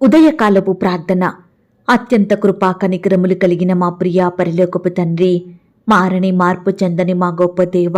ఉదయకాలపు ప్రార్థన. అత్యంత కృపా కనికరములు కలిగిన మా ప్రియ పరలోకపు తండ్రి, మారని మార్పు చెందని మా గొప్ప దేవ,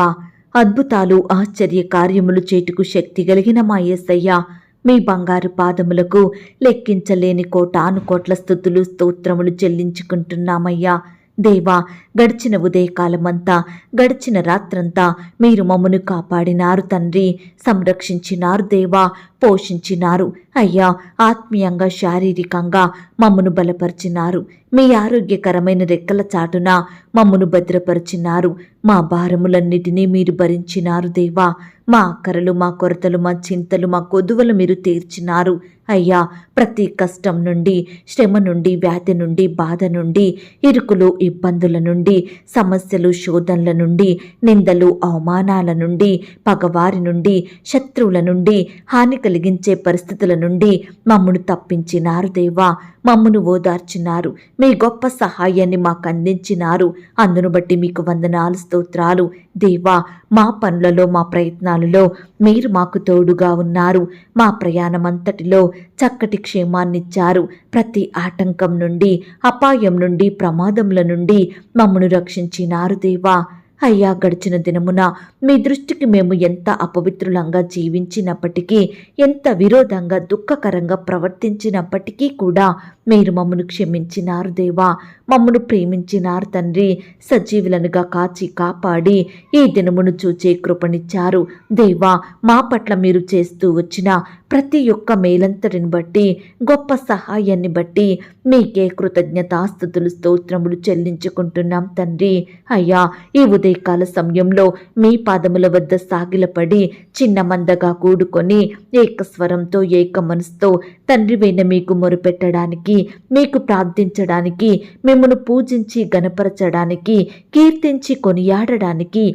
అద్భుతాలు ఆశ్చర్య కార్యములు చేటుకు శక్తి కలిగిన మా యేసయ్య, మీ బంగారు పాదములకు లెక్కించలేని కోటాను కోట్ల స్తుతులు స్తోత్రములు చెల్లించుకుంటున్నామయ్యా. దేవా, గడిచిన ఉదయకాలమంతా, గడిచిన రాత్రంతా మీరు మమ్మను కాపాడినారు తండ్రి, సంరక్షించినారు దేవా, పోషించినారు అయ్యా. ఆత్మీయంగా శారీరకంగా మమ్మను బలపరిచినారు. మీ ఆరోగ్యకరమైన రెక్కల చాటున మమ్మను భద్రపరిచినారు. మా భారములన్నిటినీ మీరు భరించినారు దేవా. మా అక్కరలు, మా కొరతలు, మా చింతలు, మా కొదువలు మీరు తీర్చినారు అయ్యా. ప్రతి కష్టం నుండి, శ్రమ నుండి, వ్యాధి నుండి, బాధ నుండి, ఇరుకులు, ఇబ్బందుల నుండి, సమస్యలు, శోధనల నుండి, నిందలు, అవమానాల నుండి, పగవారి నుండి, శత్రువుల నుండి, హాని కలిగించే పరిస్థితుల నుండి మమ్మను తప్పించినారు దేవా. మమ్మను ఓదార్చినారు. మీ గొప్ప సహాయాన్ని మాకు అందించినారు. అందును బట్టి మీకు వందనాలు, స్తోత్రాలు దేవా. మా పనులలో, మా ప్రయత్నాలలో మీరు మాకు తోడుగా ఉన్నారు. మా ప్రయాణమంతటిలో చక్కటి క్షేమాన్నిచ్చారు. ప్రతి ఆటంకం నుండి, అపాయం నుండి, ప్రమాదముల నుండి మమ్మను రక్షించినారు దేవా. అయ్యా, గడిచిన దినమున మీ దృష్టికి మేము ఎంత అపవిత్రులంగా జీవించినప్పటికీ, ఎంత విరోధంగా దుఃఖకరంగా ప్రవర్తించినప్పటికీ కూడా మీరు మమ్మను క్షమించినారు దేవా. మమ్మను ప్రేమించినారు తండ్రి. సజీవులనుగా కాచి కాపాడి ఈ దినమును చూచే కృపనిచ్చారు దేవా. మా పట్ల మీరు చేస్తూ వచ్చిన ప్రతి ఒక్క మేలంతటిని బట్టి, గొప్ప సహాయాన్ని బట్టి మీకే కృతజ్ఞతాస్తుతులు, స్తోత్రములు చెల్లించుకుంటున్నాం తండ్రి. అయ్యా, ఈ ఉదయకాల సమయంలో మీ పాదముల వద్ద సాగిలపడి చిన్న మందగా కూడుకొని ఏకస్వరంతో, ఏక మనసుతో తండ్రివైన మీకు మొరుపెట్టడానికి, మీకు ప్రార్థించడానికి, మిమ్మను పూజించి గణపరచడానికి, కీర్తించి కొనియాడడానికి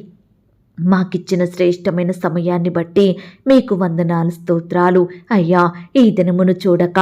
మాకిచ్చిన శ్రేష్టమైన సమయాన్ని బట్టి మీకు వందనాలు, స్తోత్రాలు అయ్యా. ఈ దినమును చూడక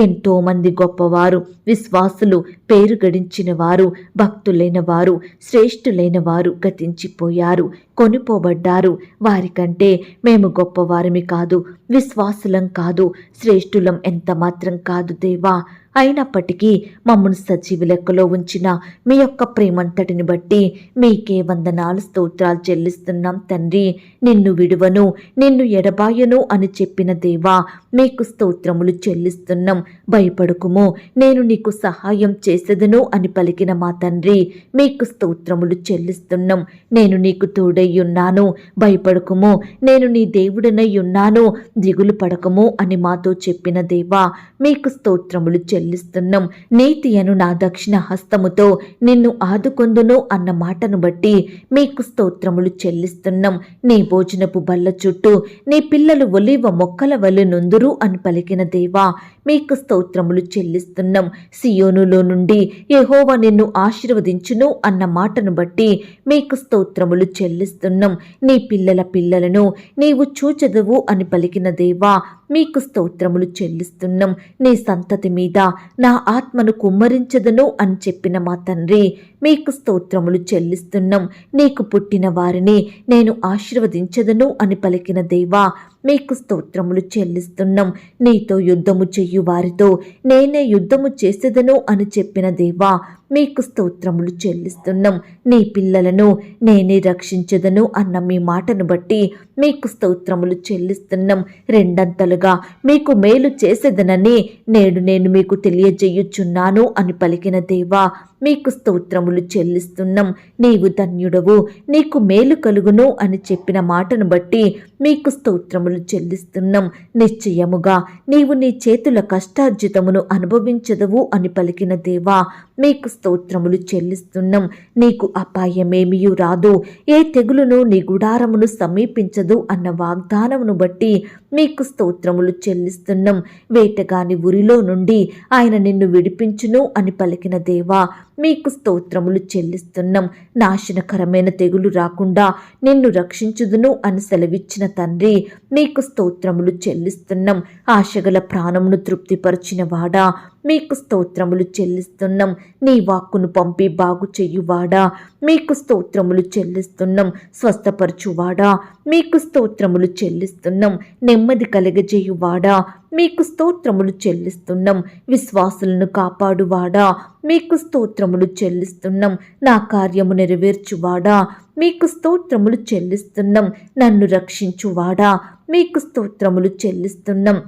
ఎంతోమంది గొప్పవారు, విశ్వాసులు, పేరు గడించిన వారు, భక్తులైన వారు, శ్రేష్ఠులైన వారు గతించిపోయారు, కొనిపోబడ్డారు. వారికంటే మేము గొప్పవారిమి కాదు, విశ్వాసులం కాదు, శ్రేష్ఠులం ఎంత మాత్రం కాదు దేవా. అయినప్పటికీ మమ్మను సజీవ లెక్కలో ఉంచిన మీ యొక్క ప్రేమంతటిని బట్టి మీకే వందనాలు, స్తోత్రాలు చెల్లిస్తున్నాం తండ్రి. నిన్ను విడువను, నిన్ను ఎడబాయను అని చెప్పిన దేవా, మీకు స్తోత్రములు చెల్లిస్తున్నాం. భయపడుకుము, నేను నీకు సహాయం చేసేదను అని పలికిన మా తండ్రి, మీకు స్తోత్రములు చెల్లిస్తున్నాం. నేను నీకు తోడై ఉన్నాను, భయపడుకుము, నేను నీ దేవుడనై ఉన్నాను, దిగులు పడకము అని మాతో చెప్పిన దేవా, మీకు స్తోత్రములు చెల్లిస్తున్నాం. నీతి అను నా దక్షిణ హస్తముతో నిన్ను ఆదుకొందును అన్న మాటను బట్టి మీకు స్తోత్రములు చెల్లిస్తున్నాం. నీ భోజనపు బల్ల చుట్టూ నీ పిల్లలు ఒలీవ మొక్కల వలె నొందురు అని పలికిన దేవా, మీకు స్తోత్రములు చెల్లిస్తున్నాం. సియోనులో నుండి యెహోవా నిన్ను ఆశీర్వదించును అన్న మాటను బట్టి మీకు స్తోత్రములు చెల్లిస్తున్నాం. నీ పిల్లల పిల్లలను నీవు చూచెదవు అని పలికిన దేవా, మీకు స్తోత్రములు చెల్లిస్తున్నాం. నీ సంతతి మీద నా ఆత్మను కుమ్మరించదను అని చెప్పిన మా తండ్రి, మీకు స్తోత్రములు చెల్లిస్తున్నాం. నీకు పుట్టిన వారిని నేను ఆశీర్వదించదను అని పలికిన దేవా, మీకు స్తోత్రములు చెల్లిస్తున్నాం. నీతో యుద్ధము చెయ్యు వారితో నేనే యుద్ధము చేసేదను అని చెప్పిన దేవా, మీకు స్తోత్రములు చెల్లిస్తున్నాం. నీ పిల్లలను నేనే రక్షించదను అన్న మీ మాటను బట్టి మీకు స్తోత్రములు చెల్లిస్తున్నాం. రెండంతలుగా మీకు మేలు చేసేదనని నేడు నేను మీకు తెలియజేయుచున్నాను అని పలికిన దేవా, మీకు స్తోత్రములు చెల్లిస్తున్నాం. నీవు ధన్యుడవు, నీకు మేలు కలుగును అని చెప్పిన మాటను బట్టి మీకు స్తోత్రములు చెల్లిస్తున్నాం. నిశ్చయముగా నీవు నీ చేతుల కష్టార్జితమును అనుభవించదవు అని పలికిన దేవా, మీకు స్తోత్రములు చెల్లిస్తున్నాం. నీకు అపాయమేమియూ రాదు, ఏ తెగులును నీ గుడారమును సమీపించదు అన్న వాగ్దానమును బట్టి మీకు స్తోత్రములు చెల్లిస్తున్నాం. వేటగాని ఉరిలో నుండి ఆయన నిన్ను విడిపించును అని పలికిన దేవా, మీకు స్తోత్రములు చెల్లిస్తున్నాం. నాశనకరమైన తెగులు రాకుండా నిన్ను రక్షించుదును అని సెలవిచ్చిన తండ్రి, మీకు స్తోత్రములు చెల్లిస్తున్నాం. ఆశగల ప్రాణమును తృప్తిపరిచిన వాడా, మీకు స్తోత్రములు చెల్లిస్తున్నాం. నీ వాక్కును పంపి బాగు చెయ్యువాడా, మీకు స్తోత్రములు చెల్లిస్తున్నాం. స్వస్థపరచువాడా, మీకు స్తోత్రములు చెల్లిస్తున్నాం. నెమ్మది కలగజేయువాడా, మీకు స్తోత్రములు చెల్లిస్తున్నాం. విశ్వాసులను కాపాడువాడా మీకు స్తోత్రములు చెల్లిస్తున్నాం. నా కార్యము నెరవేర్చువాడా మీకు స్తోత్రములు చెల్లిస్తున్నాం. నన్ను రక్షించువాడా మీకు స్తోత్రములు చెల్లిస్తున్నాం.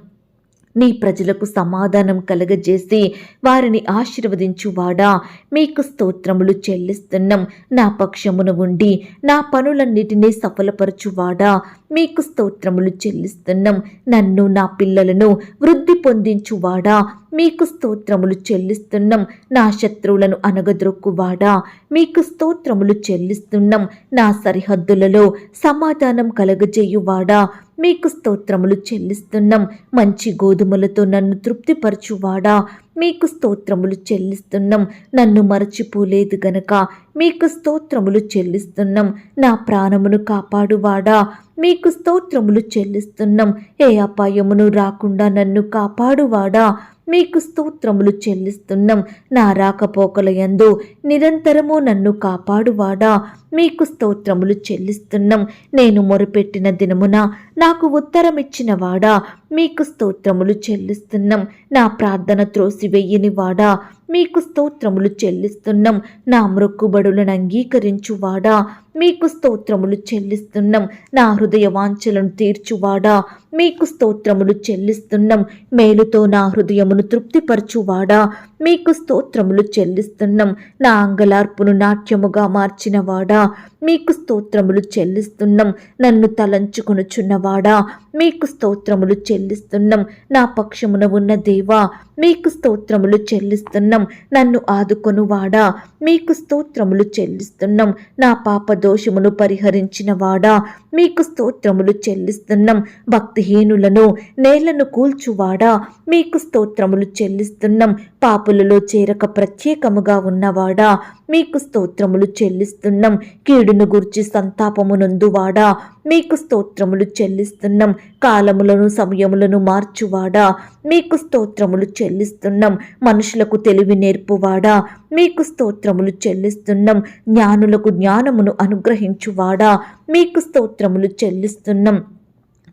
నీ ప్రజలకు సమాధానం కలగజేసి వారిని ఆశీర్వదించువాడా మీకు స్తోత్రములు చెల్లిస్తున్నాం. నా పక్షమున ఉండి నా పనులన్నిటినీ సఫలపరచువాడా మీకు స్తోత్రములు చెల్లిస్తున్నాం. నన్ను నా పిల్లలను వృద్ధి పొందించువాడా మీకు స్తోత్రములు చెల్లిస్తున్నాం. నా శత్రువులను అనగద్రొక్కువాడా మీకు స్తోత్రములు చెల్లిస్తున్నాం. నా సరిహద్దులలో సమాధానం కలగజేయువాడా మీకు స్తోత్రములు చెల్లిస్తున్నాం. మంచి గోధుమలతో నన్ను తృప్తిపరచువాడా మీకు స్తోత్రములు చెల్లిస్తున్నాం. నన్ను మరచిపోలేదు గనక మీకు స్తోత్రములు చెల్లిస్తున్నాం. నా ప్రాణమును కాపాడువాడా మీకు స్తోత్రములు చెల్లిస్తున్నాం. ఏ అపాయమును రాకుండా నన్ను కాపాడువాడా మీకు స్తోత్రములు చెల్లిస్తున్నాం. నా రాకపోకల యందు నిరంతరము నన్ను కాపాడువాడా మీకు స్తోత్రములు చెల్లిస్తున్నాం. నేను మొరపెట్టిన దినమున నాకు ఉత్తరమిచ్చిన వాడా మీకు స్తోత్రములు చెల్లిస్తున్నాం. నా ప్రార్థన త్రోసివెయ్యని వాడా మీకు స్తోత్రములు చెల్లిస్తున్నాం. నా మ్రొక్కుబడులను అంగీకరించువాడా మీకు స్తోత్రములు చెల్లిస్తున్నాం. నా హృదయ వాంఛలను తీర్చువాడా మీకు స్తోత్రములు చెల్లిస్తున్నాం. మేలుతో నా హృదయమును తృప్తిపరచువాడా మీకు స్తోత్రములు చెల్లిస్తున్నాం. నా అంగలార్పును నాట్యముగా మార్చినవాడా మీకు స్తోత్రములు చెల్లిస్తున్నాం. నన్ను తలంచుకొనుచున్నవాడా మీకు స్తోత్రములు చెల్లిస్తున్నాం. నా పక్షమున ఉన్న దేవా మీకు స్తోత్రములు చెల్లిస్తున్నాం. నన్ను ఆదుకొనువాడా మీకు స్తోత్రములు చెల్లిస్తున్నాం. నా పాప దోషమును పరిహరించిన వాడా మీకు స్తోత్రములు చెల్లిస్తున్నాం. భక్తిహీనులను నేలను కూల్చువాడా మీకు స్తోత్రములు చెల్లిస్తున్నాం. పాపులలో చేరక ప్రత్యేకముగా ఉన్నవాడా మీకు స్తోత్రములు చెల్లిస్తున్నాం. కీడును గుర్చి సంతాపమునందువాడా మీకు స్తోత్రములు చెల్లిస్తున్నాం. కాలములను సమయములను మార్చువాడా మీకు స్తోత్రములు చెల్లిస్తున్నాం. మనుషులకు తెలివి నేర్పువాడా మీకు స్తోత్రములు చెల్లిస్తున్నాం. జ్ఞానులకు జ్ఞానమును అనుగ్రహించువాడా మీకు స్తోత్రములు చెల్లిస్తున్నాం.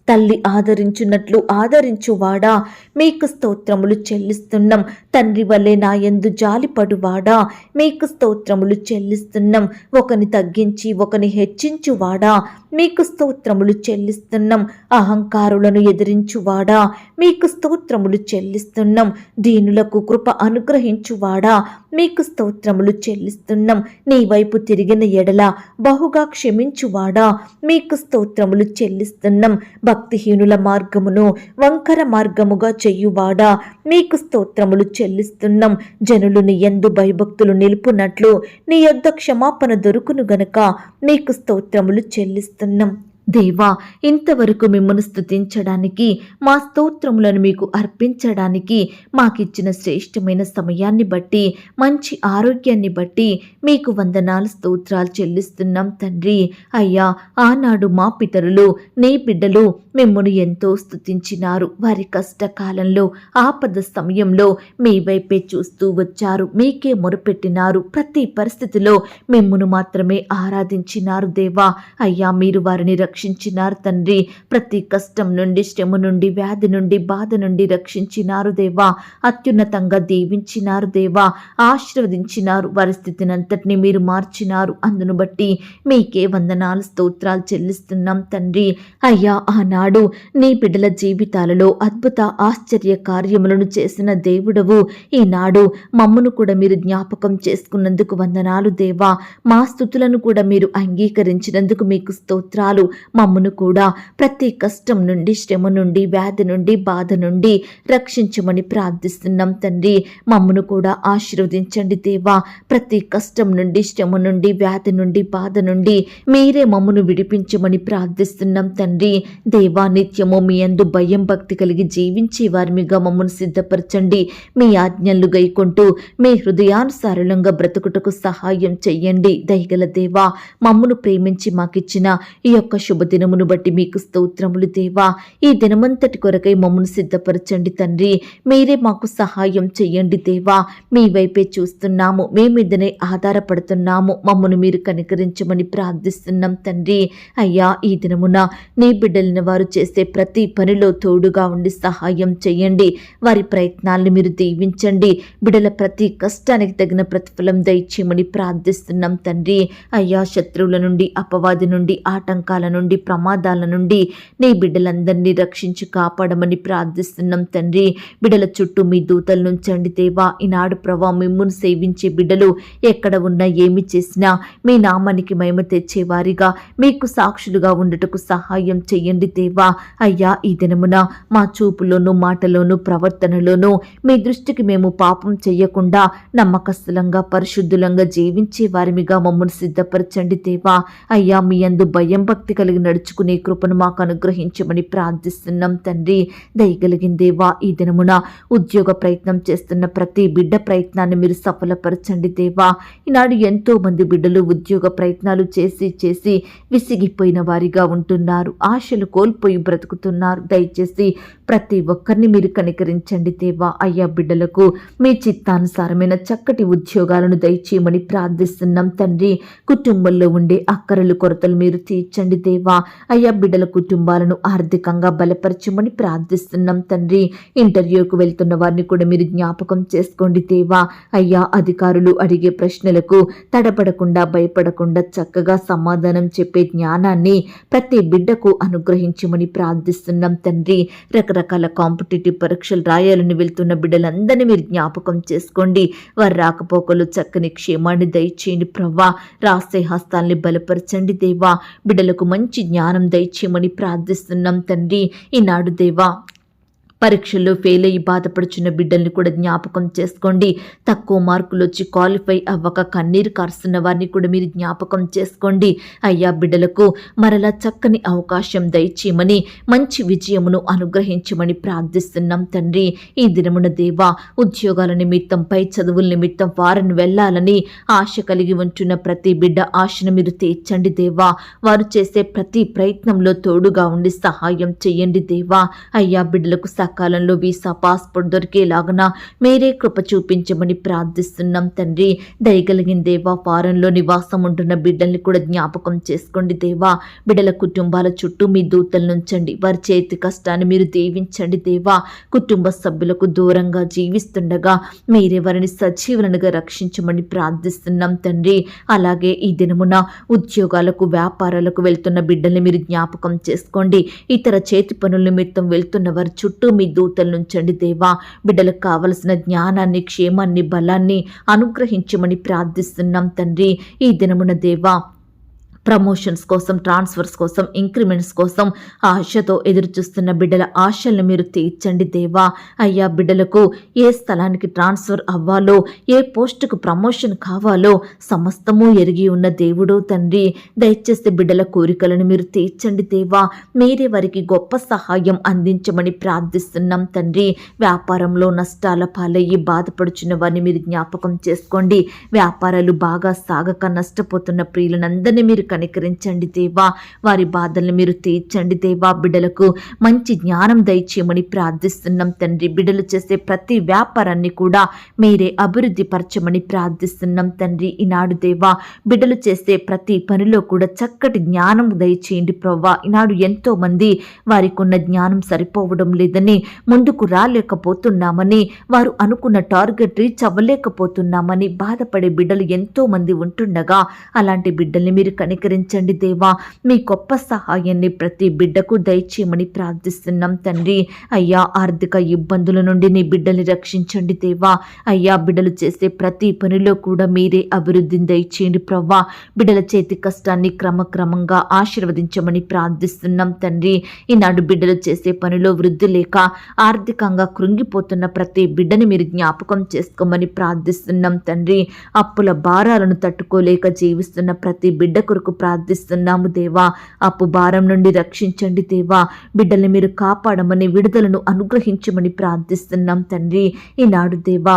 తల్లి ఆదరించున్నట్లు ఆదరించువాడా మీకు స్తోత్రములు చెల్లిస్తున్నాం. తండ్రి వలె నా యందు జాలిపడువాడా మీకు స్తోత్రములు చెల్లిస్తున్నాం. ఒకని తగ్గించి ఒకని హెచ్చించువాడా మీకు స్తోత్రములు చెల్లిస్తున్నాం. అహంకారులను ఎదిరించువాడా మీకు స్తోత్రములు చెల్లిస్తున్నాం. దీనులకు కృప అనుగ్రహించువాడా మీకు స్తోత్రములు చెల్లిస్తున్నాం. నీ వైపు తిరిగిన ఎడల బహుగా క్షమించువాడా మీకు స్తోత్రములు చెల్లిస్తున్నాం. భక్తిహీనుల మార్గమును వంకర మార్గముగా చెయ్యువాడా మీకు స్తోత్రములు చెల్లిస్తున్నాం. జనులు నీ యందు భయభక్తులు నిలుపునట్లు నీ యొద్ద క్షమాపణ దొరుకును గనక మీకు స్తోత్రములు చెల్లిస్తున్నాం. దేవా ఇంతవరకు మిమ్మల్ని స్తుతించడానికి మా స్తోత్రములను మీకు అర్పించడానికి మాకిచ్చిన శ్రేష్టమైన సమయాన్ని బట్టి మంచి ఆరోగ్యాన్ని బట్టి మీకు వందనాలు స్తోత్రాలు చెల్లిస్తున్నాం తండ్రి. అయ్యా ఆనాడు మా పితరులు నీ బిడ్డలు మిమ్మల్ని ఎంతో స్తుతించినారు. వారి కష్టకాలంలో ఆపద సమయంలో మీ వైపే చూస్తూ వచ్చారు. మీకే మొరపెట్టినారు. ప్రతి పరిస్థితిలో మిమ్మును మాత్రమే ఆరాధించినారు దేవా. అయ్యా మీరు వారిని రక్షించినారు తండ్రి. ప్రతి కష్టం నుండి శ్రమ నుండి వ్యాధి నుండి బాధ నుండి రక్షించినారు దేవా. అత్యున్నతంగా దీవించినారు దేవా. ఆశీర్వదించినారు. వారి స్థితిని అంతటిని మీరు మార్చినారు. అందును బట్టి మీకే వందనాలు స్తోత్రాలు చెల్లిస్తున్నాం తండ్రి. అయ్యా ఆనాడు నీ బిడ్డల జీవితాలలో అద్భుత ఆశ్చర్య కార్యములను చేసిన దేవుడవు. ఈనాడు మమ్మను కూడా మీరు జ్ఞాపకం చేసుకున్నందుకు వందనాలు దేవా. మా స్తుతులను కూడా మీరు అంగీకరించినందుకు మీకు స్తోత్రాలు. మమ్మను కూడా ప్రతి కష్టం నుండి శ్రమ నుండి వ్యాధి నుండి బాధ నుండి రక్షించమని ప్రార్థిస్తున్నాం తండ్రి. మమ్మను కూడా ఆశీర్వదించండి దేవా. ప్రతి కష్టం నుండి శ్రమ నుండి వ్యాధి నుండి బాధ నుండి మీరే మమ్మను విడిపించమని ప్రార్థిస్తున్నాం తండ్రి. దేవా నిత్యము మీ యందు భయం భక్తి కలిగి జీవించే వారిమిగా మమ్మను సిద్ధపరచండి. మీ ఆజ్ఞలు గైకొంటూ మీ హృదయానుసారులంగా బ్రతుకుటకు సహాయం చెయ్యండి. దయగల దేవా మమ్మను ప్రేమించి మాకిచ్చిన ఈ యొక్క శుభ శుభదినమును బట్టి మీకు స్తోత్రములు దేవా. ఈ దినమంతటి కొరకై మమ్మను సిద్ధపరచండి తండ్రి. మీరే మాకు సహాయం చెయ్యండి దేవా. మీ వైపే చూస్తున్నాము, మీ మీదనే ఆధారపడుతున్నాము. మమ్మను మీరు కనికరించమని ప్రార్థిస్తున్నాం తండ్రి. అయ్యా, ఈ దినమున నీ బిడ్డలిన వారు చేసే ప్రతి పనిలో తోడుగా ఉండి సహాయం చెయ్యండి. వారి ప్రయత్నాలను మీరు దీవించండి. బిడ్డల ప్రతి కష్టానికి తగిన ప్రతిఫలం దయచేయమని ప్రార్థిస్తున్నాం తండ్రి. అయ్యా, శత్రువుల నుండి, అపవాది నుండి, ఆటంకాల నుండి, ప్రమాదాల నుండి నీ బిడ్డలందరినీ రక్షించి కాపాడమని ప్రార్థిస్తున్నాం తండ్రి. బిడ్డల చుట్టూ మీ దూతలు నుంచండి దేవా. ఈనాడు ప్రభా, మిమ్మును సేవించే బిడ్డలు ఎక్కడ ఉన్నా ఏమి చేసినా మీ నామానికి మహిమ తెచ్చేవారిగా, మీకు సాక్షులుగా ఉండటకు సహాయం చెయ్యండి దేవా. అయ్యా, ఈ దినమున మా చూపులోను, మాటలోను, ప్రవర్తనలోను మీ దృష్టికి మేము పాపం చెయ్యకుండా నమ్మకస్తులంగా, పరిశుద్ధులంగా జీవించే వారిమిగా మమ్మల్ని సిద్ధపరచండి దేవా. అయ్యా, మీ యందు భయం భక్తి కలిగి నడుచుకునే కృపను మాకు అనుగ్రహించమని ప్రార్థిస్తున్నాం తండ్రి. దయగలిగిన దేవా, ఈ దినమున ఉద్యోగ ప్రయత్నం చేస్తున్న ప్రతి బిడ్డ ప్రయత్నాన్ని మీరు సఫలపరచండి దేవా. ఈనాడు ఎంతో మంది బిడ్డలు ఉద్యోగ ప్రయత్నాలు చేసి చేసి విసిగిపోయిన వారిగా ఉంటున్నారు, ఆశలు కోల్పోయి బ్రతుకుతున్నారు. దయచేసి ప్రతి ఒక్కరిని మీరు కనికరించండి దేవా. అయ్యా, బిడ్డలకు మీ చిత్తానుసారమైన చక్కటి ఉద్యోగాలను దయచేయమని ప్రార్థిస్తున్నాం తండ్రి. కుటుంబంలో ఉండే అక్కరలు, కొరతలు మీరు తీర్చండి దేవా. అయ్యా, బిడ్డల కుటుంబాలను ఆర్థికంగా బలపరచమని ప్రార్థిస్తున్నాం తండ్రి. ఇంటర్వ్యూకు వెళ్తున్న వారిని కూడా మీరు జ్ఞాపకం చేసుకోండి దేవా. అయ్యా, అధికారులు అడిగే ప్రశ్నలకు తడబడకుండా, భయపడకుండా చక్కగా సమాధానం చెప్పే జ్ఞానాన్ని ప్రతి బిడ్డకు అనుగ్రహించమని ప్రార్థిస్తున్నాం తండ్రి. రకరకాల కాంపిటేటివ్ పరీక్షలు రాయాలని వెళ్తున్న బిడ్డలందరినీ మీరు జ్ఞాపకం చేసుకోండి. వారి రాకపోకలు చక్కని క్షేమాన్ని దయచేయండి ప్రవ్వా. రాసే హస్తాల్ని బలపరచండి దేవా. బిడ్డలకు మంచి జ్ఞానం దయచేయమని ప్రార్థిస్తున్నాం తండ్రి. ఈనాడు దేవా, పరీక్షల్లో ఫెయిల్ అయ్యి బాధపడుచున్న బిడ్డల్ని కూడా జ్ఞాపకం చేసుకోండి. తక్కువ మార్కులు వచ్చి క్వాలిఫై అవ్వక కన్నీరు కారుస్తున్న వారిని కూడా మీరు జ్ఞాపకం చేసుకోండి. అయ్యా, బిడ్డలకు మరలా చక్కని అవకాశం దయచేయమని, మంచి విజయమును అనుగ్రహించమని ప్రార్థిస్తున్నాం తండ్రి. ఈ దినమున దేవా, ఉద్యోగాల నిమిత్తం, పై చదువుల నిమిత్తం వారిని వెళ్ళాలని ఆశ కలిగి ఉంటున్న ప్రతి బిడ్డ ఆశను మీరు తీర్చండి దేవా. వారు చేసే ప్రతి ప్రయత్నంలో తోడుగా ఉండి సహాయం చెయ్యండి దేవా. అయ్యా, బిడ్డలకు సకాలంలో వీసా, పాస్పోర్ట్ దొరికేలాగున మీరే కృప చూపించమని ప్రార్థిస్తున్నాం తండ్రి. దయగలిగిన దేవా, ఫారెన్లో నివాసం ఉంటున్న బిడ్డల్ని కూడా జ్ఞాపకం చేసుకోండి దేవా. బిడ్డల కుటుంబాల చుట్టూ మీ దూతలు నుంచండి. వారి చేతి కష్టాన్ని మీరు దీవించండి దేవా. కుటుంబ సభ్యులకు దూరంగా జీవిస్తుండగా మీరే వారిని సజీవులుగా రక్షించమని ప్రార్థిస్తున్నాం తండ్రి. అలాగే ఈ దినమున ఉద్యోగాలకు, వ్యాపారాలకు వెళ్తున్న బిడ్డల్ని మీరు జ్ఞాపకం చేసుకోండి. ఇతర చేతి పనుల నిమిత్తం వెళ్తున్న వారి చుట్టూ మీ దూతలు నుంచండి దేవా. బిడ్డలకు కావలసిన జ్ఞానాన్ని, క్షేమాన్ని, బలాన్ని అనుగ్రహించమని ప్రార్థిస్తున్నాం తండ్రి. ఈ దినమున దేవా, ప్రమోషన్స్ కోసం, ట్రాన్స్ఫర్స్ కోసం, ఇంక్రిమెంట్స్ కోసం ఆశతో ఎదురు చూస్తున్న బిడ్డల ఆశలను మీరు తీర్చండి దేవా. అయ్యా, బిడ్డలకు ఏ స్థలానికి ట్రాన్స్ఫర్ అవ్వాలో, ఏ పోస్టుకు ప్రమోషన్ కావాలో సమస్తము ఎరిగి ఉన్న దేవుడో తండ్రి. దయచేసి బిడ్డల కోరికలను మీరు తీర్చండి దేవా. మీరే వారికి గొప్ప సహాయం అందించమని ప్రార్థిస్తున్నాం తండ్రి. వ్యాపారంలో నష్టాల పాలయ్యి బాధపడుచున్న వారిని మీరు జ్ఞాపకం చేసుకోండి. వ్యాపారాలు బాగా సాగక నష్టపోతున్న ప్రియులందరినీ మీరు కనికరించండి దేవా. వారి బాధల్ని మీరు తీర్చండి దేవా. బిడ్డలకు మంచి జ్ఞానం దయచేయమని ప్రార్థిస్తున్నాం తండ్రి. బిడ్డలు చేసే ప్రతి వ్యాపారాన్ని కూడా మీరే అభివృద్ధి పరచమని ప్రార్థిస్తున్నాం తండ్రి. ఈనాడు దేవా, బిడ్డలు చేసే ప్రతి పనిలో కూడా చక్కటి జ్ఞానం దయచేయండి ప్రవ్వా. ఈనాడు ఎంతో మంది వారికి ఉన్న జ్ఞానం సరిపోవడం లేదని, ముందుకు రాలేకపోతున్నామని, వారు అనుకున్న టార్గెట్ రీచ్ అవ్వలేకపోతున్నామని బాధపడే బిడ్డలు ఎంతో మంది ఉంటుండగా అలాంటి బిడ్డల్ని మీరు కనికరించండి దేవా. మీ గొప్ప సహాయాన్ని ప్రతి బిడ్డకు దయచేయమని ప్రార్థిస్తున్నాం తండ్రి. అయ్యా, ఆర్థిక ఇబ్బందుల నుండి నీ బిడ్డల్ని రక్షించండి దేవా. అయ్యా, బిడ్డలు చేసే ప్రతి పనిలో కూడా మీరే అభివృద్ధిని దయచేయండి ప్రవ్వా. బిడ్డల చేతి కష్టాన్ని క్రమక్రమంగా ఆశీర్వదించమని ప్రార్థిస్తున్నాం తండ్రి. ఈనాడు బిడ్డలు చేసే పనిలో వృద్ధి లేక ఆర్థికంగా కృంగిపోతున్న ప్రతి బిడ్డని మీరు జ్ఞాపకం చేసుకోమని ప్రార్థిస్తున్నాం తండ్రి. అప్పుల భారాలను తట్టుకోలేక జీవిస్తున్న ప్రతి బిడ్డ కొరకు ప్రార్థిస్తున్నాము దేవా. అప్పు భారం నుండి రక్షించండి దేవా. బిడ్డల్ని మీరు కాపాడమని, విడుదలను అనుగ్రహించమని ప్రార్థిస్తున్నాం తండ్రి. ఈనాడు దేవా,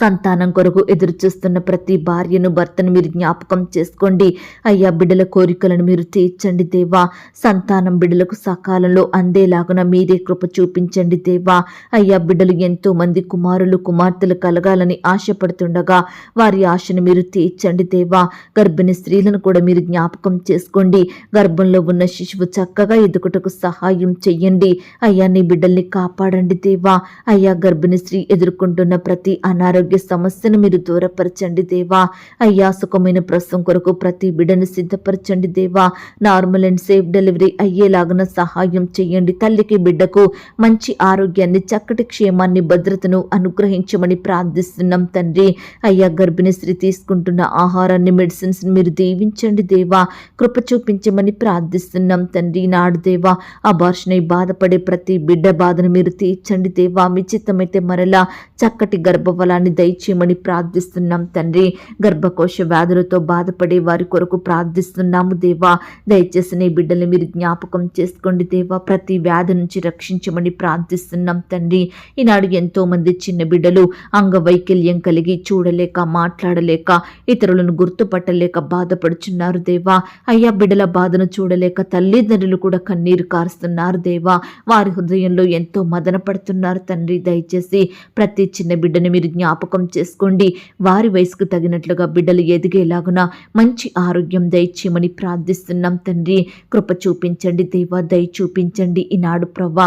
సంతానం కొరకు ఎదురు చూస్తున్న ప్రతి భార్యను భర్తను మీరు జ్ఞాపకం చేసుకోండి. అయ్యా బిడ్డల కోరికలను మీరు తీర్చండి దేవా. సంతానం బిడ్డలకు సకాలంలో అందేలాగున మీరే కృప చూపించండి దేవా. అయ్యా బిడ్డలు ఎంతో మంది కుమారులు కుమార్తెలు కలగాలని ఆశపడుతుండగా వారి ఆశను మీరు తీర్చండి దేవా. గర్భిణీ స్త్రీలను కూడా మీరు జ్ఞాపకం చేసుకోండి. గర్భంలో ఉన్న శిశువు చక్కగా ఎదుగుటకు సహాయం చెయ్యండి. అయ్యా నీ బిడ్డల్ని కాపాడండి దేవా. అయ్యా గర్భిణీ స్త్రీ ఎదుర్కొంటున్న ప్రతి అనారోగ్య సమస్యను మీరు దూరపరచండి దేవా. అయ్యా సుఖమైన ప్రసవం కొరకు ప్రతి బిడ్డను సిద్ధపరచండి దేవా. నార్మల్ అండ్ సేఫ్ డెలివరీ అయ్యేలాగున సహాయం చేయండి. తల్లికి బిడ్డకు మంచి ఆరోగ్యాన్ని చక్కటి క్షేమాన్ని భద్రతను అనుగ్రహించమని ప్రార్థిస్తున్నాం తండ్రి. అయ్యా గర్భిణీ స్త్రీ తీసుకుంటున్న ఆహారాన్ని మెడిసిన్స్ మీరు దీవించండి దేవా. కృప చూపించమని ప్రార్థిస్తున్నాం తండ్రి. నాడు దేవా అబార్షణై బాధపడే ప్రతి బిడ్డ బాధను మీరు తీర్చండి దేవా. మీ చిత్తమైతే మరలా చక్కటి గర్భఫలాన్ని దయచేయమని ప్రార్థిస్తున్నాం తండ్రి. గర్భకోశ వ్యాధులతో బాధపడే వారి కొరకు ప్రార్థిస్తున్నాము దేవా. దయచేసి నీ బిడ్డల్ని మీరు జ్ఞాపకం చేసుకోండి దేవా. ప్రతి వ్యాధి నుంచి రక్షించమని ప్రార్థిస్తున్నాం తండ్రి. ఈనాడు ఎంతో మంది చిన్న బిడ్డలు అంగవైకల్యం కలిగి చూడలేక మాట్లాడలేక ఇతరులను గుర్తుపట్టలేక బాధపడుచున్నారు దేవా. అయ్యా బిడ్డల బాధను చూడలేక తల్లిదండ్రులు కూడా కన్నీరు కారుస్తున్నారు దేవా. వారి హృదయంలో ఎంతో మదన పడుతున్నారు తండ్రి. దయచేసి ప్రతి చిన్న బిడ్డని మీరు జ్ఞాపకం చేసుకోండి. వారి వయసుకు తగినట్లుగా బిడ్డలు ఎదిగేలాగున మంచి ఆరోగ్యం దయచేయమని ప్రార్థిస్తున్నాం తండ్రి. కృప చూపించండి దేవా. దయ చూపించండి. ఈనాడు ప్రవ్వా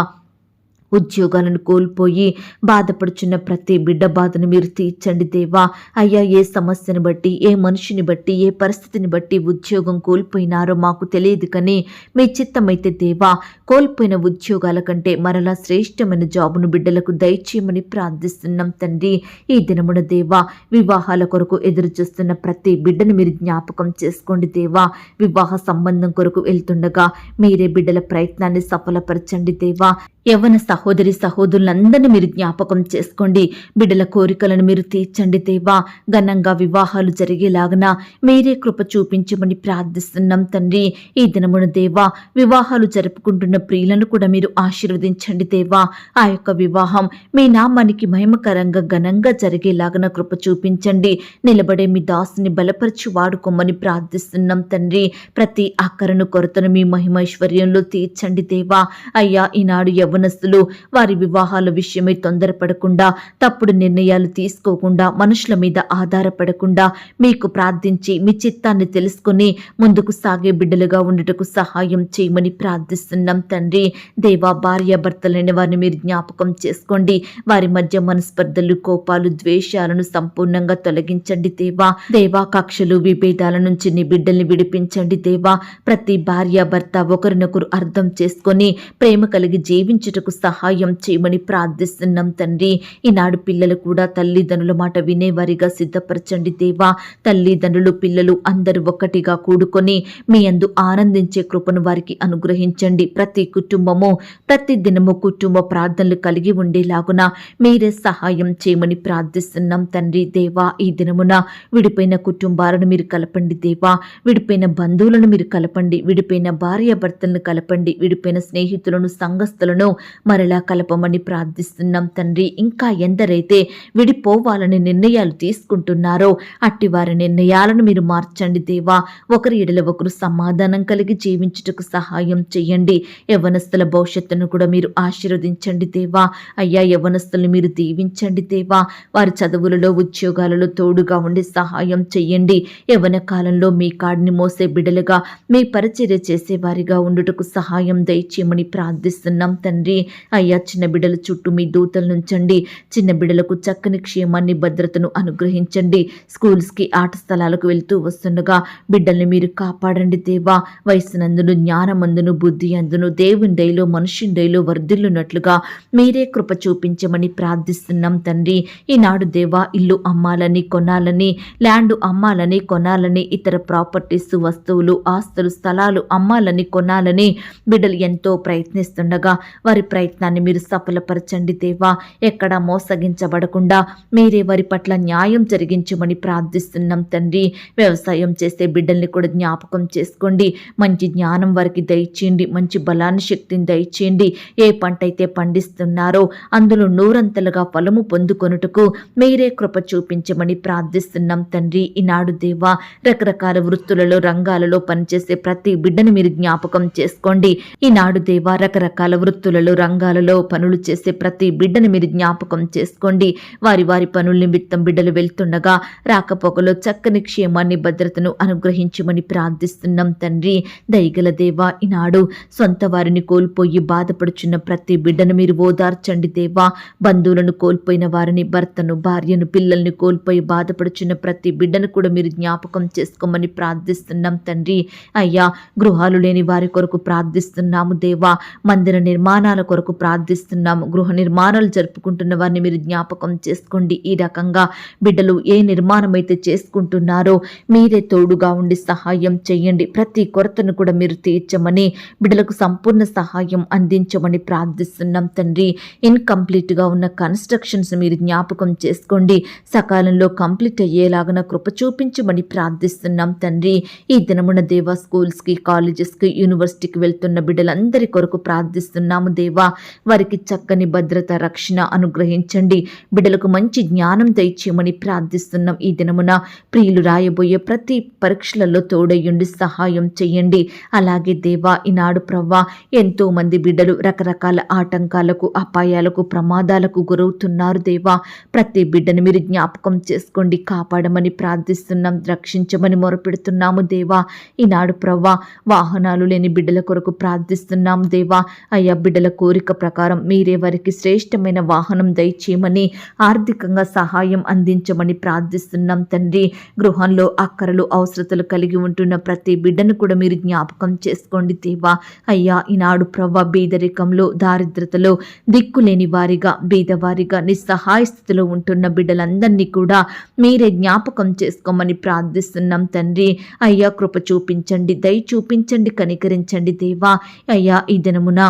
ఉద్యోగాలను కోల్పోయి బాధపడుచున్న ప్రతి బిడ్డ బాధను మీరు తీర్చండి దేవా. అయ్యా ఏ సమస్యను బట్టి ఏ మనిషిని బట్టి ఏ పరిస్థితిని బట్టి ఉద్యోగం కోల్పోయినారో మాకు తెలియదు కానీ మీ చిత్తమైతే దేవా కోల్పోయిన ఉద్యోగాల కంటే మరలా శ్రేష్టమైన జాబును బిడ్డలకు దయచేయమని ప్రార్థిస్తున్నాం తండ్రి. ఈ దినమున దేవా వివాహాల కొరకు ఎదురు చూస్తున్న ప్రతి బిడ్డను మీరు జ్ఞాపకం చేసుకోండి దేవా. వివాహ సంబంధం కొరకు వెళ్తుండగా మీరే బిడ్డల ప్రయత్నాన్ని సఫలపరచండి దేవా. యవ్వన సహోదరి సహోదరులందరినీ మీరు జ్ఞాపకం చేసుకోండి. బిడ్డల కోరికలను మీరు తీర్చండి దేవా. ఘనంగా వివాహాలు జరిగేలాగన మీరే కృప చూపించమని ప్రార్థిస్తున్నాం తండ్రి. ఈ దినమున దేవా వివాహాలు జరుపుకుంటున్న ప్రియులను కూడా మీరు ఆశీర్వదించండి దేవా. ఆ యొక్క వివాహం మీ నామానికి మహిమకరంగా ఘనంగా జరిగేలాగన కృప చూపించండి. నిలబడే మీ దాసుని బలపరిచి వాడుకోమని ప్రార్థిస్తున్నాం తండ్రి. ప్రతి ఆకరణ కొరతను మీ మహిమైశ్వర్యంలో తీర్చండి దేవా. అయ్యా ఈనాడు యవ్వనస్తులు వారి వివాహాల విషయమై తొందరపడకుండా తప్పుడు నిర్ణయాలు తీసుకోకుండా మనుషుల మీద ఆధారపడకుండా మీకు ప్రార్థించి మీ చిత్తాన్ని తెలుసుకుని ముందుకు సాగే బిడ్డలుగా ఉండటకు సహాయం చేయమని ప్రార్థిస్తున్నాం తండ్రి. దేవా భార్యాభర్తలైన వారిని మీరు జ్ఞాపకం చేసుకోండి. వారి మధ్య మనస్పర్ధలు కోపాలు ద్వేషాలను సంపూర్ణంగా తొలగించండి దేవా. దేవా కక్షలు విభేదాల నుంచి నీ బిడ్డల్ని విడిపించండి దేవా. ప్రతి భార్యాభర్త ఒకరినొకరు అర్థం చేసుకొని ప్రేమ కలిగి జీవించుటకు సహాయం చేయమని ప్రార్థిస్తున్నాం తండ్రి. ఈనాడు పిల్లలు కూడా తల్లిదండ్రుల మాట వినేవారిగా సిద్ధపరచండి దేవా. తల్లిదండ్రులు పిల్లలు అందరూ ఒక్కటిగా కూడుకొని మీ యందు ఆనందించే కృపను వారికి అనుగ్రహించండి. ప్రతి కుటుంబము ప్రతి దినము కుటుంబ ప్రార్థనలు కలిగి ఉండేలాగున మీరే సహాయం చేయమని ప్రార్థిస్తున్నాం తండ్రి. దేవా ఈ దినమున విడిపోయిన కుటుంబాలను మీరు కలపండి దేవా. విడిపోయిన బంధువులను మీరు కలపండి. విడిపోయిన భార్యాభర్తలను కలపండి. విడిపోయిన స్నేహితులను సంఘస్థులను మరలా కలపమని ప్రార్థిస్తున్నాం తండ్రి. ఇంకా ఎందరైతే విడిపోవాలని నిర్ణయాలు తీసుకుంటున్నారో అట్టి వారి నిర్ణయాలను మీరు మార్చండి దేవా. ఒకరి ఎడల ఒకరు సమాధానం కలిగి జీవించుటకు సహాయం చేయండి. యవ్వనస్తుల భవిష్యత్తును కూడా మీరు ఆశీర్వదించండి దేవా. అయ్యా యవ్వనస్తులను మీరు దీవించండి దేవా. వారి చదువులలో ఉద్యోగాలలో తోడుగా ఉండి సహాయం చేయండి. యవ్వన కాలంలో మీ కాడిని మోసే బిడ్డలుగా మీ పరిచర్య చేసే వారిగా ఉండుటకు సహాయం దయచేయమని ప్రార్థిస్తున్నాం తండ్రి. అయ్యా చిన్న బిడ్డల చుట్టూ మీ దూతలు నుంచండి. చిన్న బిడ్డలకు చక్కని క్షేమాన్ని భద్రతను అనుగ్రహించండి. స్కూల్స్కి ఆట స్థలాలకు వెళ్తూ వస్తుండగా బిడ్డల్ని మీరు కాపాడండి దేవా. వయసునందును జ్ఞానమందును బుద్ధి అందును దేవుని దయలో మనుషుని దయలో వర్ధిల్లున్నట్లుగా మీరే కృప చూపించమని ప్రార్థిస్తున్నాం తండ్రి. ఈనాడు దేవా ఇల్లు అమ్మాలని కొనాలని ల్యాండ్ అమ్మాలని కొనాలని ఇతర ప్రాపర్టీస్ వస్తువులు ఆస్తులు స్థలాలు అమ్మాలని కొనాలని బిడ్డలు ఎంతో ప్రయత్నిస్తుండగా వారి ప్రయత్నాన్ని మీరు సఫలపరచండి దేవా. ఎక్కడా మోసగించబడకుండా మీరే వారి పట్ల న్యాయం జరిగించమని ప్రార్థిస్తున్నాం తండ్రి. వ్యవసాయం చేసే బిడ్డల్ని కూడా జ్ఞాపకం చేసుకోండి. మంచి జ్ఞానం వారికి దయచేయండి, మంచి బలాన్ని శక్తిని దయచేయండి. ఏ పంట అయితే పండిస్తున్నారో అందులో నూరంతలుగా ఫలము పొందుకొనుటకు మీరే కృప చూపించమని ప్రార్థిస్తున్నాం తండ్రి. ఈనాడు దేవా, రకరకాల వృత్తులలో రంగాలలో పనిచేసే ప్రతి బిడ్డని మీరు జ్ఞాపకం చేసుకోండి. ఈనాడు దేవా, రకరకాల వృత్తులలో రంగాలలో పనులు చేసే ప్రతి బిడ్డని మీరు జ్ఞాపకం చేసుకోండి. వారి వారి పనుల నిమిత్తం బిడ్డలు వెళ్తుండగా రాకపోకలో చక్కని క్షేమాన్ని భద్రతను అనుగ్రహించమని ప్రార్థిస్తున్నాం తండ్రి. దయగల దేవా, ఈనాడు సొంత వారిని కోల్పోయి బాధపడుచున్న ప్రతి బిడ్డను మీరు ఓదార్చండి దేవా. బంధువులను కోల్పోయిన వారిని, భర్తను, భార్యను, పిల్లల్ని కోల్పోయి బాధపడుచున్న ప్రతి బిడ్డను కూడా మీరు జ్ఞాపకం చేసుకోమని ప్రార్థిస్తున్నాం తండ్రి. అయ్యా, గృహాలు లేని వారి కొరకు ప్రార్థిస్తున్నాము దేవా. మందిర నిర్మాణాల కొరకు ప్రార్థిస్తున్నాము. గృహ నిర్మాణాలు జరుపుకుంటున్న వారిని మీరు జ్ఞాపకం చేసుకోండి. ఈ రకంగా బిడ్డలు ఏ నిర్మాణం అయితే చేసుకుంటున్నారో మీరే తోడుగా ఉండి సహాయం చేయండి. ప్రతి కొరతను కూడా మీరు తీర్చమని, బిడ్డలకు సంపూర్ణ సహాయం అందించమని ప్రార్థిస్తున్నాం తండ్రి. ఇన్కంప్లీట్గా ఉన్న కన్స్ట్రక్షన్స్ మీరు జ్ఞాపకం చేసుకోండి. సకాలంలో కంప్లీట్ అయ్యేలాగా కృప చూపించమని ప్రార్థిస్తున్నాం తండ్రి. ఈ దినమున దేవా, స్కూల్స్కి, కాలేజెస్కి, యూనివర్సిటీకి వెళ్తున్న బిడ్డలందరి కొరకు ప్రార్థిస్తున్నాము దేవా. వారికి చక్కని భద్రత, రక్షణ అనుగ్రహించండి. బిడ్డలకు మంచి జ్ఞానం దయచేయమని ప్రార్థిస్తున్నాం. ఈ దినమున ప్రియులు రాయబోయే ప్రతి పరీక్షలలో తోడయ్యుండి సహాయం చేయండి. అలాగే దేవా, ఈనాడు ప్రవ్వా, ఎంతో మంది బిడ్డలు రకరకాల ఆటంకాలకు, అపాయాలకు, ప్రమాదాలకు గురవుతున్నారు దేవా. ప్రతి బిడ్డను మీరు జ్ఞాపకం చేసుకోండి, కాపాడమని ప్రార్థిస్తున్నాం, రక్షించమని మొరపెడుతున్నాము దేవా. ఈనాడు ప్రవ్వా, వాహనాలు లేని బిడ్డల కొరకు ప్రార్థిస్తున్నాము దేవా. అయ్యా, బిడ్డల కోరిక ప్రకారం మీరే వారికి శ్రేష్టమైన వాహనం దయచేయమని, ఆర్థికంగా సహాయం అందించమని ప్రార్థిస్తున్నాం తండ్రి. గృహంలో అక్కరలు, అవసరతలు కలిగి ఉంటున్న ప్రతి బిడ్డను కూడా మీరు జ్ఞాపకం చేసుకోండి దేవా. అయ్యా, ఈనాడు ప్రవ్వా, బీదరికంలో, దారిద్రతలో, దిక్కులేని వారిగా, బీదవారిగా, నిస్సహాయ స్థితిలో ఉంటున్న బిడ్డలందరినీ కూడా మీరే జ్ఞాపకం చేసుకోమని ప్రార్థిస్తున్నాం తండ్రి. అయ్యా, కృప చూపించండి, దయ చూపించండి, కనికరించండి దేవా. అయ్యా, ఈ దినమున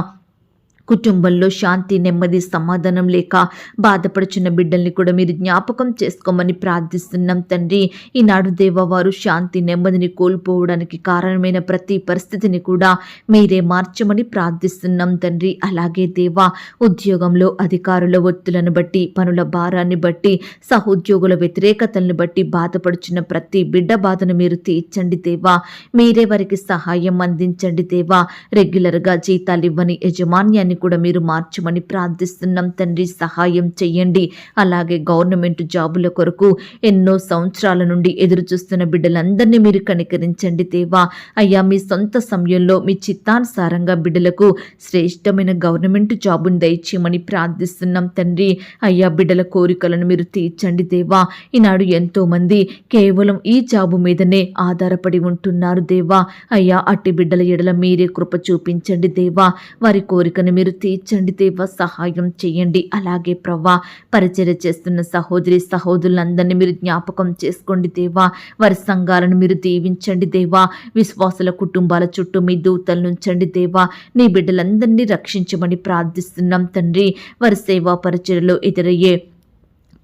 కుటుంబంలో శాంతి, నెమ్మది, సమాధానం లేక బాధపడుచున్న బిడ్డల్ని కూడా మీరు జ్ఞాపకం చేసుకోమని ప్రార్థిస్తున్నాం తండ్రి. ఈనాడు దేవా, వారు శాంతి, నెమ్మదిని కోల్పోవడానికి కారణమైన ప్రతి పరిస్థితిని కూడా మీరే మార్చమని ప్రార్థిస్తున్నాం తండ్రి. అలాగే దేవా, ఉద్యోగంలో అధికారుల ఒత్తులను బట్టి, పనుల భారాన్ని బట్టి, సహోద్యోగుల వ్యతిరేకతలను బట్టి బాధపడుచున్న ప్రతి బిడ్డ బాధను మీరు తీర్చండి దేవా. మీరే వారికి సహాయం అందించండి దేవా. రెగ్యులర్గా జీతాలు ఇవ్వని యజమాన్యాన్ని కూడా మీరు మార్చమని ప్రార్థిస్తున్నాం తండ్రి. సహాయం చెయ్యండి. అలాగే గవర్నమెంట్ జాబుల కొరకు ఎన్నో సంవత్సరాల నుండి ఎదురు చూస్తున్న బిడ్డలందరినీ మీరు కనికరించండి దేవా. అయ్యా, మీ సొంత సమయంలో మీ చిత్తానుసారంగా బిడ్డలకు శ్రేష్టమైన గవర్నమెంట్ జాబును దయచేయమని ప్రార్థిస్తున్నాం తండ్రి. అయ్యా, బిడ్డల కోరికలను మీరు తీర్చండి దేవా. ఈనాడు ఎంతో మంది కేవలం ఈ జాబు మీదనే ఆధారపడి ఉంటున్నారు దేవా. అయ్యా, అట్టి బిడ్డల ఎడల మీరే కృప చూపించండి దేవా. వారి కోరికను మీరు తీర్చండి దేవా. సహాయం చేయండి. అలాగే ప్రవ్వా, పరిచర్య చేస్తున్న సహోదరి సహోదరులందరినీ మీరు జ్ఞాపకం చేసుకోండి దేవా. వారి సంఘాలను మీరు దీవించండి దేవా. విశ్వాసుల కుటుంబాల చుట్టూ మీ దూతలు నుంచండి దేవా. నీ బిడ్డలందరినీ రక్షించమని ప్రార్థిస్తున్నాం తండ్రి. వారి సేవా పరిచర్యలో ఎదురయ్యే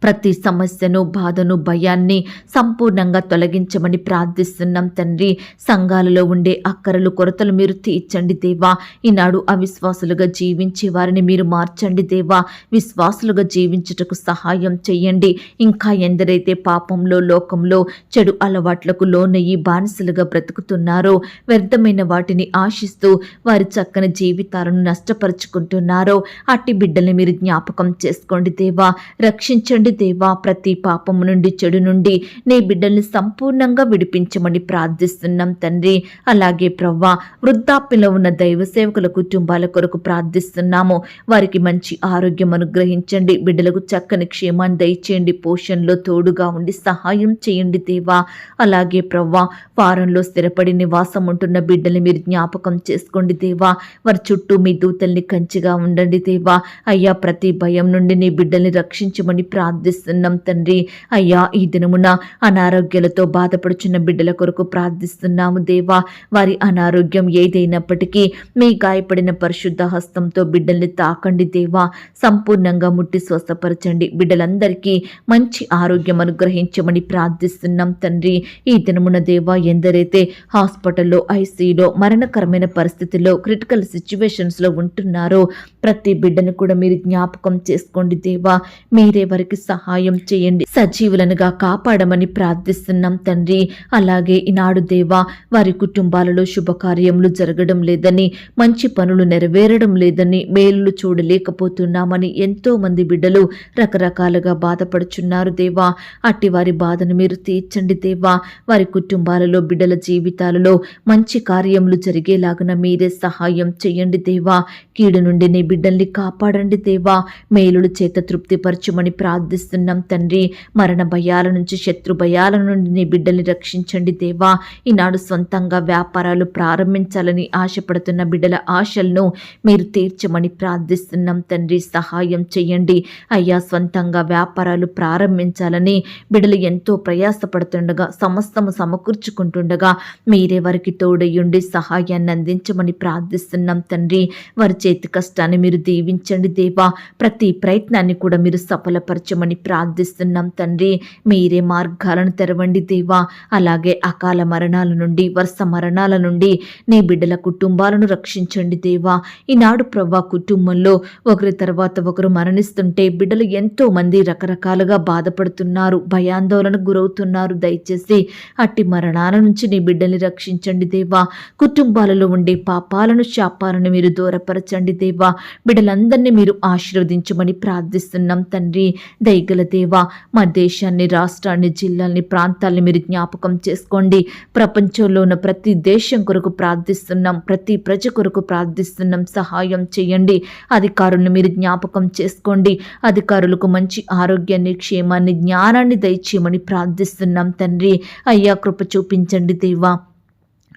ప్రతి సమస్యను, బాధను, భయాన్ని సంపూర్ణంగా తొలగించమని ప్రార్థిస్తున్నాం తండ్రి. సంఘాలలో ఉండే అక్కరలు, కొరతలు మీరు తీర్చండి దేవా. ఈనాడు అవిశ్వాసులుగా జీవించే వారిని మీరు మార్చండి దేవా. విశ్వాసులుగా జీవించుటకు సహాయం చేయండి. ఇంకా ఎందరైతే పాపంలో, లోకంలో, చెడు అలవాట్లకు లోనయ్యి బానిసలుగా బ్రతుకుతున్నారో, వ్యర్థమైన వాటిని ఆశిస్తూ వారి చక్కని జీవితాలను నష్టపరుచుకుంటున్నారో, అట్టి బిడ్డల్ని మీరు జ్ఞాపకం చేసుకోండి దేవా. రక్షించండి దేవా. ప్రతి పాపము నుండి, చెడు నుండి నీ బిడ్డల్ని సంపూర్ణంగా విడిపించమని ప్రార్థిస్తున్నాం తండ్రి. అలాగే ప్రవ్వా, వృద్ధాప్యంలో ఉన్న దైవ సేవకుల కుటుంబాల కొరకు ప్రార్థిస్తున్నాము. వారికి మంచి ఆరోగ్యం అనుగ్రహించండి. బిడ్డలకు చక్కని క్షేమాన్ని దయచేయండి. పోషణలో తోడుగా ఉండి సహాయం చేయండి దేవా. అలాగే ప్రవ్వా, వారంలో స్థిరపడి నివాసం ఉంటున్న బిడ్డల్ని మీరు జ్ఞాపకం చేసుకోండి దేవా. వారి చుట్టూ మీ దూతల్ని కంచిగా ఉండండి దేవా. అయ్యా, ప్రతి భయం నుండి నీ బిడ్డల్ని రక్షించమని ప్రార్థిస్తున్నాం ప్రార్థిస్తున్నాం తండ్రి. అయ్యా, ఈ దినమున అనారోగ్యాలతో బాధపడుచున్న బిడ్డల కొరకు ప్రార్థిస్తున్నాము దేవా. వారి అనారోగ్యం ఏదైనప్పటికీ మీ గాయపడిన పరిశుద్ధ హస్తంతో బిడ్డల్ని తాకండి దేవా. సంపూర్ణంగా ముట్టి స్వస్థపరచండి. బిడ్డలందరికీ మంచి ఆరోగ్యం అనుగ్రహించమని ప్రార్థిస్తున్నాం తండ్రి. ఈ దినమున దేవా, ఎందరైతే హాస్పిటల్లో, ఐసీయూలో, మరణకరమైన పరిస్థితుల్లో, క్రిటికల్ సిచ్యువేషన్స్ లో ఉంటున్నారో ప్రతి బిడ్డను కూడా మీరు జ్ఞాపకం చేసుకోండి దేవా. మీరే వారికి సహాయం చేయండి, సజీవులనుగా కాపాడమని ప్రార్థిస్తున్నాం తండ్రి. అలాగే ఈనాడు దేవా, వారి కుటుంబాలలో శుభకార్యములు జరగడం లేదని, మంచి పనులు నెరవేరడం లేదని, మేలులు చూడలేకపోతున్నామని ఎంతో మంది బిడ్డలు రకరకాలుగా బాధపడుచున్నారు దేవా. అట్టి వారి బాధను మీరు తీర్చండి దేవా. వారి కుటుంబాలలో, బిడ్డల జీవితాలలో మంచి కార్యములు జరిగేలాగున మీరే సహాయం చేయండి దేవా. కీడు నుండి నీ బిడ్డల్ని కాపాడండి దేవా. మేలుల చేత తృప్తిపరచుమని ప్రార్థిస్తున్నాం తండ్రి. మరణ భయాల నుంచి, శత్రు భయాల నుండి నీ బిడ్డల్ని రక్షించండి దేవా. ఈనాడు సొంతంగా వ్యాపారాలు ప్రారంభించాలని ఆశపడుతున్న బిడ్డల ఆశలను మీరు తీర్చమని ప్రార్థిస్తున్నాం తండ్రి. సహాయం చేయండి అయ్యా. సొంతంగా వ్యాపారాలు ప్రారంభించాలని బిడ్డలు ఎంతో ప్రయాసపడుతుండగా, సమస్తము సమకూర్చుకుంటుండగా మీరే వారికి తోడయ్యుండి సహాయాన్ని అందించమని ప్రార్థిస్తున్నాం తండ్రి. వారి చేతి కష్టాన్ని మీరు దీవించండి దేవా. ప్రతి ప్రయత్నాన్ని కూడా మీరు సఫలపరచమని ప్రార్థిస్తున్నాం తండ్రి. మీరే మార్గాలను తెరవండి దేవా. అలాగే అకాల మరణాల నుండి, వరుస మరణాల నుండి నీ బిడ్డల కుటుంబాలను రక్షించండి దేవా. ఈనాడు ప్రవ్వా, కుటుంబంలో ఒకరి తర్వాత ఒకరు మరణిస్తుంటే బిడ్డలు ఎంతో మంది రకరకాలుగా బాధపడుతున్నారు, భయాందోళనకు గురవుతున్నారు. దయచేసి అట్టి మరణాల నుంచి నీ బిడ్డల్ని రక్షించండి దేవా. కుటుంబాలలో ఉండే పాపాలను, శాపాలను మీరు దూరపరచండి దేవా. బిడ్డలందరినీ మీరు ఆశీర్వదించమని ప్రార్థిస్తున్నాం తండ్రి. దయగల దేవా, మా దేశాన్ని, రాష్ట్రాన్ని, జిల్లాల్ని, ప్రాంతాల్ని మీరు జ్ఞాపకం చేసుకోండి. ప్రపంచంలో ఉన్న ప్రతి దేశం కొరకు ప్రార్థిస్తున్నాం, ప్రతి ప్రజ కొరకు ప్రార్థిస్తున్నాం. సహాయం చేయండి. అధికారులను మీరు జ్ఞాపకం చేసుకోండి. అధికారులకు మంచి ఆరోగ్యాన్ని, క్షేమాన్ని, జ్ఞానాన్ని దయచేయమని ప్రార్థిస్తున్నాం తండ్రి. అయ్యా, కృప చూపించండి దేవా.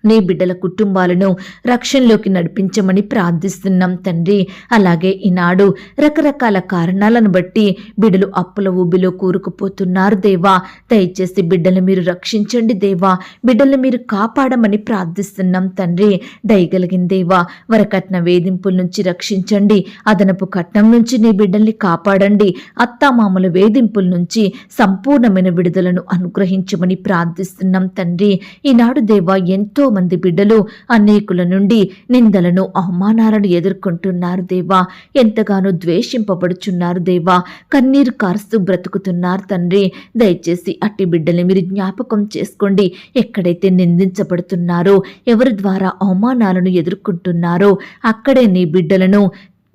నీ బిడ్డల కుటుంబాలను రక్షణలోకి నడిపించమని ప్రార్థిస్తున్నాం తండ్రి. అలాగే ఈనాడు రకరకాల కారణాలను బట్టి బిడ్డలు అప్పుల ఊబిలో కూరుకుపోతున్నారు దేవా. దయచేసి బిడ్డలు మీరు రక్షించండి దేవా. బిడ్డలు మీరు కాపాడమని ప్రార్థిస్తున్నాం తండ్రి. దయగలిగిన దేవా, వరకట్న వేధింపుల నుంచి రక్షించండి. అదనపు కట్నం నుంచి నీ బిడ్డల్ని కాపాడండి. అత్తామామల వేధింపుల నుంచి సంపూర్ణమైన విడుదలను అనుగ్రహించమని ప్రార్థిస్తున్నాం తండ్రి. ఈనాడు దేవా, ఎంతో మంది బిడ్డలు అనేకుల నుండి నిందలను, అవమానాలను ఎదుర్కొంటున్నారు దేవా. ఎంతగానో ద్వేషింపబడుచున్నారు దేవా. కన్నీరు కారుస్తూ బ్రతుకుతున్నారు తండ్రి. దయచేసి అట్టి బిడ్డల్ని మీరు జ్ఞాపకం చేసుకోండి. ఎక్కడైతే నిందించబడుతున్నారో, ఎవరి ద్వారా అవమానాలను ఎదుర్కొంటున్నారో అక్కడే నీ బిడ్డలను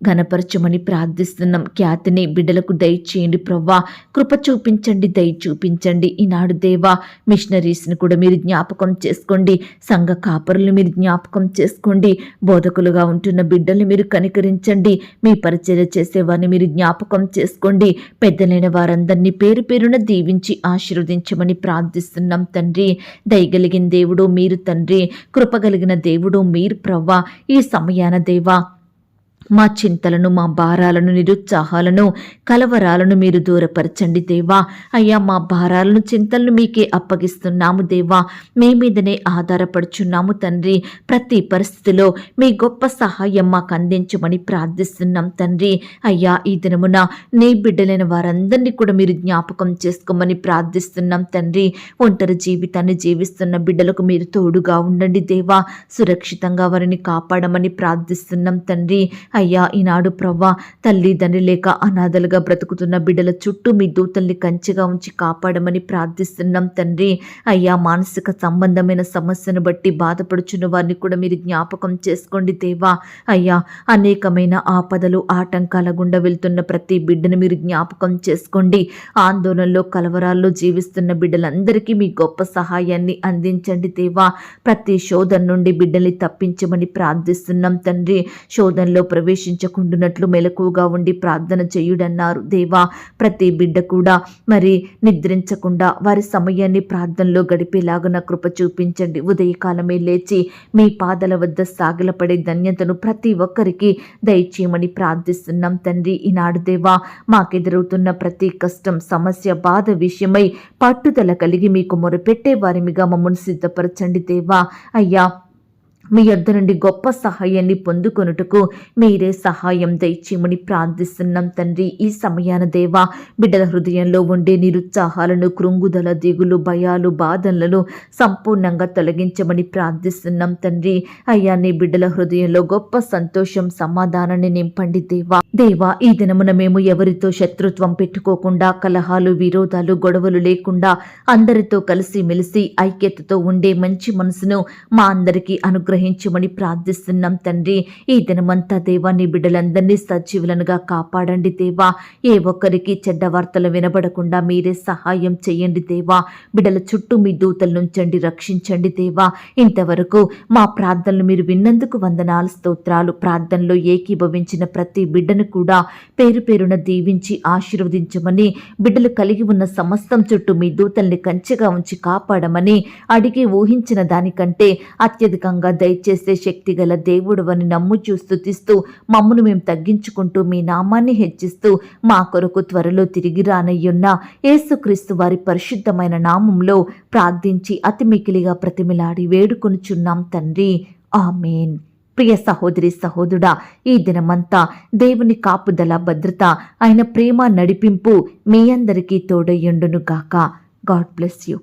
ఘనపరచమని ప్రార్థిస్తున్నాం. ఖ్యాతిని బిడ్డలకు దయచేయండి ప్రవ్వా. కృప చూపించండి, దయ చూపించండి. ఈనాడు దేవా, మిషనరీస్ని కూడా మీరు జ్ఞాపకం చేసుకోండి. సంఘ కాపరులు మీరు జ్ఞాపకం చేసుకోండి. బోధకులుగా ఉంటున్న బిడ్డల్ని మీరు కనికరించండి. మీ పరిచర్య చేసేవారిని మీరు జ్ఞాపకం చేసుకోండి. పెద్దలైన వారందరినీ పేరు పేరున దీవించి ఆశీర్వదించమని ప్రార్థిస్తున్నాం తండ్రి. దయగలిగిన దేవుడు మీరు తండ్రి. కృపగలిగిన దేవుడు మీరు ప్రవ్వా. ఈ సమయాన దేవా, మా చింతలను, మా భారాలను, నిరుత్సాహాలను, కలవరాలను మీరు దూరపరచండి దేవా. అయ్యా, మా భారాలను, చింతలను మీకే అప్పగిస్తున్నాము దేవా. మీ మీదనే ఆధారపడుచున్నాము తండ్రి. ప్రతి పరిస్థితిలో మీ గొప్ప సహాయం మాకు అందించమని ప్రార్థిస్తున్నాం తండ్రి. అయ్యా, ఈ దినమున నీ బిడ్డలైన వారందరినీ కూడా మీరు జ్ఞాపకం చేసుకోమని ప్రార్థిస్తున్నాం తండ్రి. ఒంటరి జీవితాన్ని జీవిస్తున్న బిడ్డలకు మీరు తోడుగా ఉండండి దేవా. సురక్షితంగా వారిని కాపాడమని ప్రార్థిస్తున్నాం తండ్రి. అయ్యా, ఈనాడు ప్రవ్వా, తల్లిదండ్రి లేక అనాథలుగా బ్రతుకుతున్న బిడ్డల చుట్టూ మీ దూతల్ని కంచెగా ఉంచి కాపాడమని ప్రార్థిస్తున్నాం తండ్రి. అయ్యా, మానసిక సంబంధమైన సమస్యను బట్టి బాధపడుచున్న వారిని కూడా మీరు జ్ఞాపకం చేసుకోండి దేవా. అయ్యా, అనేకమైన ఆపదలు, ఆటంకాల గుండా వెళ్తున్న ప్రతి బిడ్డను మీరు జ్ఞాపకం చేసుకోండి. ఆందోళనలో, కలవరాల్లో జీవిస్తున్న బిడ్డలందరికీ మీ గొప్ప సహాయాన్ని అందించండి దేవా. ప్రతి శోధన నుండి బిడ్డల్ని తప్పించమని ప్రార్థిస్తున్నాం తండ్రి. శోధనలో ప్రవేశించకుండునట్లు మెలకువగా ఉండి ప్రార్థన చేయుడన్నారు. దేవా, ప్రతి బిడ్డ కూడా మరి నిద్రించకుండా వారి సమయాన్ని ప్రార్థనలో గడిపేలాగున కృప చూపించండి. ఉదయకాలమే లేచి మీ పాదల వద్ద సాగిలపడే ధన్యతను ప్రతి ఒక్కరికి దయచేయమని ప్రార్థిస్తున్నాం తండ్రి. ఈనాడు దేవా, మాకెదురవుతున్న ప్రతి కష్టం, సమస్య, బాధ విషయమై పట్టుదల కలిగి మీకు మొరపెట్టే వారిమిగా మమ్మల్ని సిద్ధపరచండి దేవా. అయ్యా, మీ యొద్ద నుండి గొప్ప సహాయాన్ని పొందుకొనుటకు మీరే సహాయం దయచేయమని ప్రార్థిస్తున్నాం తండ్రి. ఈ సమయాన దేవా, బిడ్డల హృదయంలో ఉండే నిరుత్సాహాలను, కృంగుదల, దిగులు, భయాలు, బాధలను సంపూర్ణంగా తొలగించమని ప్రార్థిస్తున్నాం తండ్రి. అయ్యా, నీ బిడ్డల హృదయంలో గొప్ప సంతోషం, సమాధానాన్ని నింపండి దేవా. దేవా, ఈ దినమున మేము ఎవరితో శత్రుత్వం పెట్టుకోకుండా, కలహాలు, విరోధాలు, గొడవలు లేకుండా అందరితో కలిసి మెలిసి ఐక్యతతో ఉండే మంచి మనసును మా అందరికీ అనుగ్రహించమని ప్రార్థిస్తున్నాం తండ్రి. ఈ దినమంతా దేవా, నీ బిడ్డలందరినీ సజీవులనుగా కాపాడండి దేవా. ఏ ఒక్కరికి చెడ్డ వార్తలు వినబడకుండా మీరే సహాయం చేయండి దేవా. బిడ్డల చుట్టూ మీ దూతలు నుంచండి, రక్షించండి దేవా. ఇంతవరకు మా ప్రార్థనలు మీరు విన్నందుకు వందనాలు, స్తోత్రాలు. ప్రార్థనలో ఏకీభవించిన ప్రతి బిడ్డను కూడా పేరు పేరున దీవించి ఆశీర్వదించమని, బిడ్డలు కలిగి ఉన్న సమస్తం చుట్టూ మీ దూతల్ని కంచెగా ఉంచి కాపాడమని, అడిగి ఊహించిన దానికంటే అత్యధికంగా దయచేసే శక్తి గల దేవుడు అని నమ్ముచూ స్తుతిస్తూ మమ్మను మేము తగ్గించుకుంటూ మీ నామాన్ని హెచ్చిస్తూ మా కొరకు త్వరలో తిరిగి రానయ్యున్న యేసుక్రీస్తు వారి పరిశుద్ధమైన నామంలో ప్రార్థించి అతి మికిలిగా ప్రతిమిలాడి వేడుకొనుచున్నాం తండ్రి. ఆమేన్. ప్రియ సహోదరి, సహోదరుడా, ఈ దినమంతా దేవుని కాపుదల, భద్రత, ఆయన ప్రేమ, నడిపింపు మీ అందరికీ తోడయ్యుండును గాక. God bless you.